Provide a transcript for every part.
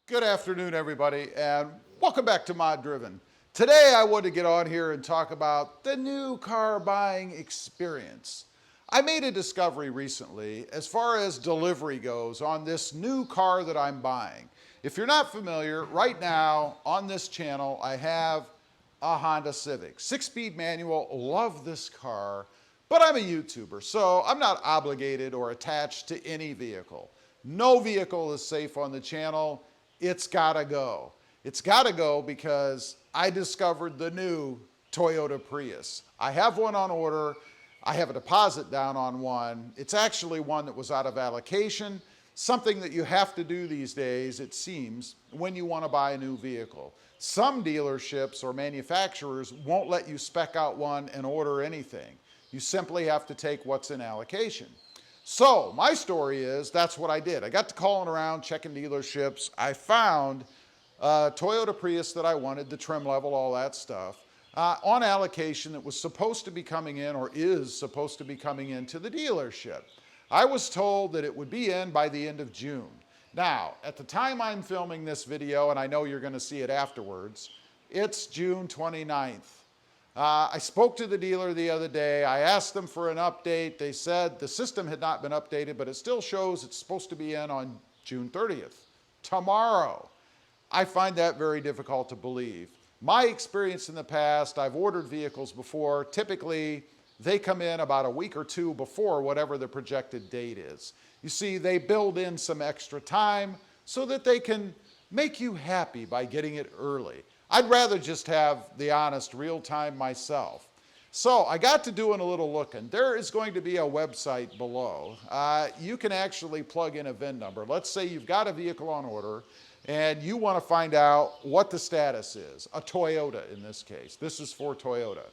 Good afternoon, everybody, and welcome back to moddriven. Today I want to get on here and talk about the new car buying experience. I made a discovery recently as far as delivery goes on this new car that I'm buying. If you're not familiar, right now on this channel I have a Honda Civic. 6-speed manual, love this car, but I'm a YouTuber, so I'm not obligated or attached to any vehicle. No vehicle is safe on the channel. It's gotta go. It's gotta go because I discovered the new Toyota Prius. I have one on order. I have a deposit down on one. It's actually one that was out of allocation, something that you have to do these days, it seems, when you want to buy a new vehicle. Some dealerships or manufacturers won't let you spec out one and order anything. You simply have to take what's in allocation. So my story is, that's what I did. I got to calling around, checking dealerships. I found a Toyota Prius that I wanted, the trim level, all that stuff, on allocation that was supposed to be coming in, or is supposed to be coming into the dealership. I was told that it would be in by the end of June. Now, at the time I'm filming this video, and I know you're going to see it afterwards, it's June 29th. I spoke to the dealer the other day. I asked them for an update. They said the system had not been updated, but it still shows it's supposed to be in on June 30th, tomorrow. I find that very difficult to believe. My experience in the past, I've ordered vehicles before. Typically, they come in about a week or two before whatever the projected date is. You see, they build in some extra time so that they can make you happy by getting it early. I'd rather just have the honest real time myself. So I got to doing a little looking. There is going to be a website below. You can actually plug in a VIN number. Let's say you've got a vehicle on order and you want to find out what the status is. A Toyota in this case. This is for Toyota.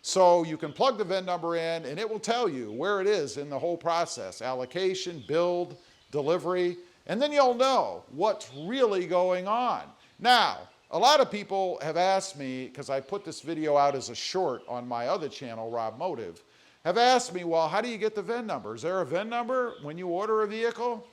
So you can plug the VIN number in and it will tell you where it is in the whole process. Allocation, build, delivery, and then you'll know what's really going on. Now, a lot of people have asked me, because I put this video out as a short on my other channel, Rob Motive, have asked me, well, how do you get the VIN number? Is there a VIN number when you order a vehicle?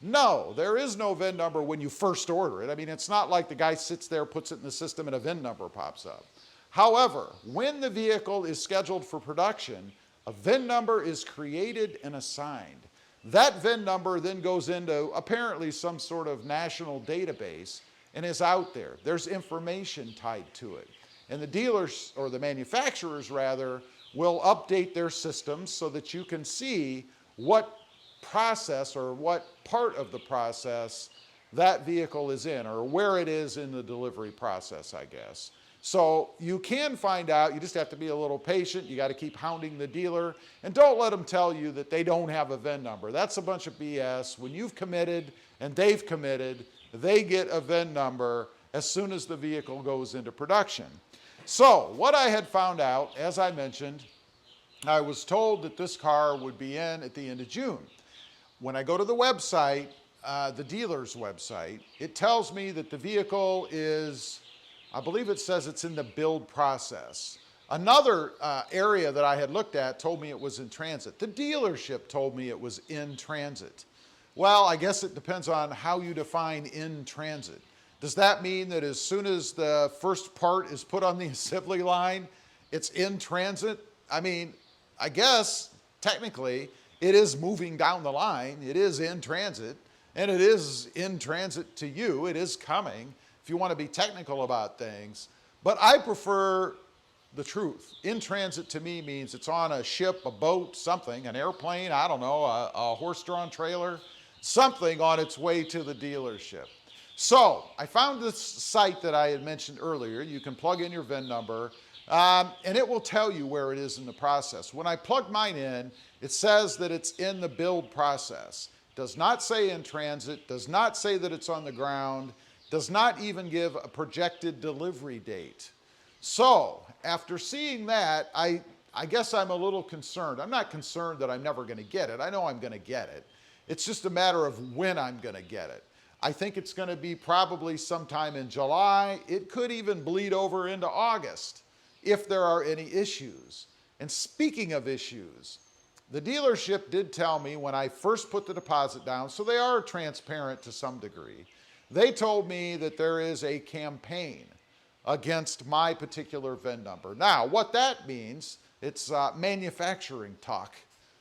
No, there is no VIN number when you first order it. I mean, it's not like the guy sits there, puts it in the system, and a VIN number pops up. However, when the vehicle is scheduled for production, a VIN number is created and assigned. That VIN number then goes into apparently some sort of national database and is out there. There's information tied to it. And the dealers, or the manufacturers rather, will update their systems so that you can see what process or what part of the process that vehicle is in, or where it is in the delivery process, I guess. So you can find out, you just have to be a little patient. You got to keep hounding the dealer, and don't let them tell you that they don't have a VIN number. That's a bunch of BS. When you've committed and they've committed, they get a VIN number as soon as the vehicle goes into production. So what I had found out, as I mentioned, I was told that this car would be in at the end of June. When I go to the website, the dealer's website, it tells me that the vehicle is, I believe it says it's in the build process. Another area that I had looked at told me it was in transit. The dealership told me it was in transit. Well, I guess it depends on how you define in transit. Does that mean that as soon as the first part is put on the assembly line, it's in transit? I mean, I guess technically it is moving down the line. It is in transit, and it is in transit to you. It is coming, if you want to be technical about things. But I prefer the truth. In transit to me means it's on a ship, a boat, something, an airplane, I don't know, a horse-drawn trailer, something on its way to the dealership. So I found this site that I had mentioned earlier. You can plug in your VIN number, and it will tell you where it is in the process. When I plug mine in, it says that it's in the build process. Does not say in transit, does not say that it's on the ground, does not even give a projected delivery date. So after seeing that, I guess I'm a little concerned. I'm not concerned that I'm never going to get it. I know I'm going to get it. It's just a matter of when I'm going to get it. I think it's going to be probably sometime in July. It could even bleed over into August if there are any issues. And speaking of issues, the dealership did tell me when I first put the deposit down, so they are transparent to some degree, They told me that there is a campaign against my particular VIN number. Now, what that means, it's manufacturing talk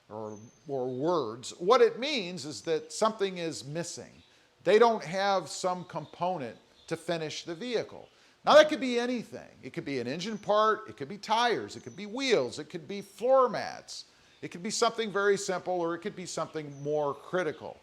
or words. What it means is that something is missing. They don't have some component to finish the vehicle. Now, that could be anything. It could be an engine part, it could be tires, it could be wheels, it could be floor mats, it could be something very simple, or it could be something more critical.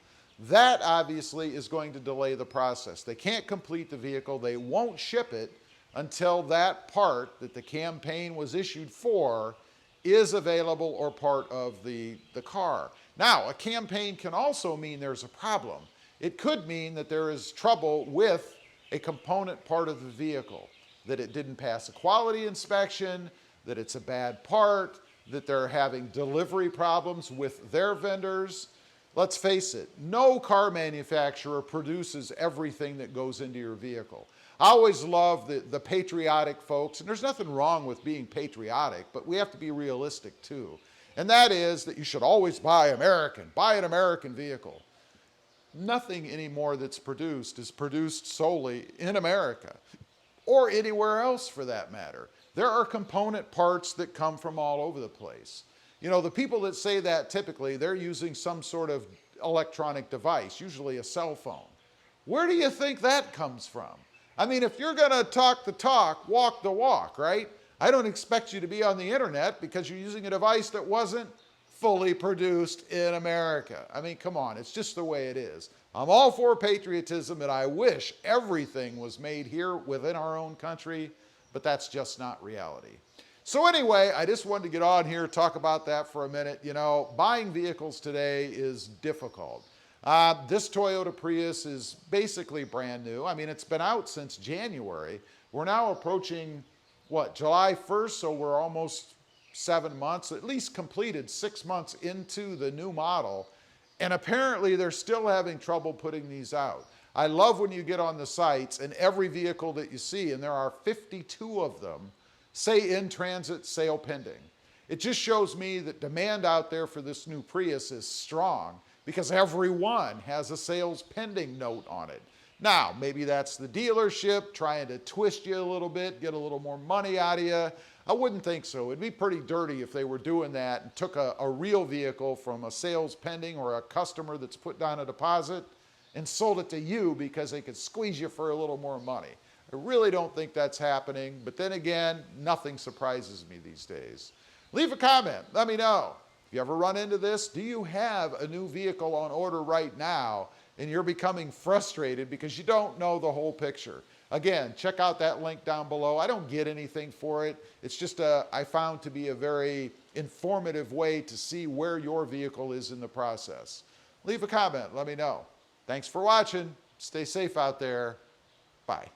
That obviously is going to delay the process. They can't complete the vehicle, they won't ship it until that part that the campaign was issued for is available or part of the car. Now, a campaign can also mean there's a problem. It could mean that there is trouble with a component part of the vehicle, that it didn't pass a quality inspection, that it's a bad part, that they're having delivery problems with their vendors. Let's face it, no car manufacturer produces everything that goes into your vehicle. I always love the patriotic folks, and there's nothing wrong with being patriotic, but we have to be realistic too. And that is that you should always buy American, buy an American vehicle. Nothing anymore that's produced is produced solely in America, or anywhere else for that matter. There are component parts that come from all over the place. You know, the people that say that typically, they're using some sort of electronic device, usually a cell phone. Where do you think that comes from? I mean, if you're gonna talk the talk, walk the walk, right? I don't expect you to be on the internet because you're using a device that wasn't fully produced in America. I mean, come on, it's just the way it is. I'm all for patriotism, and I wish everything was made here within our own country, but that's just not reality. So anyway, I just wanted to get on here, talk about that for a minute. You know, buying vehicles today is difficult. This Toyota Prius is basically brand new. I mean, it's been out since January. We're now approaching, what, July 1st, so we're almost 7 months, at least completed 6 months into the new model, and apparently they're still having trouble putting these out. I love when you get on the sites and every vehicle that you see, and there are 52 of them, say in transit, sale pending. It just shows me that demand out there for this new Prius is strong because everyone has a sales pending note on it. Now, maybe that's the dealership trying to twist you a little bit, get a little more money out of you. I wouldn't think so. It'd be pretty dirty if they were doing that and took a real vehicle from a sales pending or a customer that's put down a deposit and sold it to you because they could squeeze you for a little more money. I really don't think that's happening, but then again, nothing surprises me these days. Leave a comment, let me know. If you ever run into this, do you have a new vehicle on order right now and you're becoming frustrated because you don't know the whole picture? Again, check out that link down below. I don't get anything for it. It's just I found to be a very informative way to see where your vehicle is in the process. Leave a comment, let me know. Thanks for watching. Stay safe out there. Bye.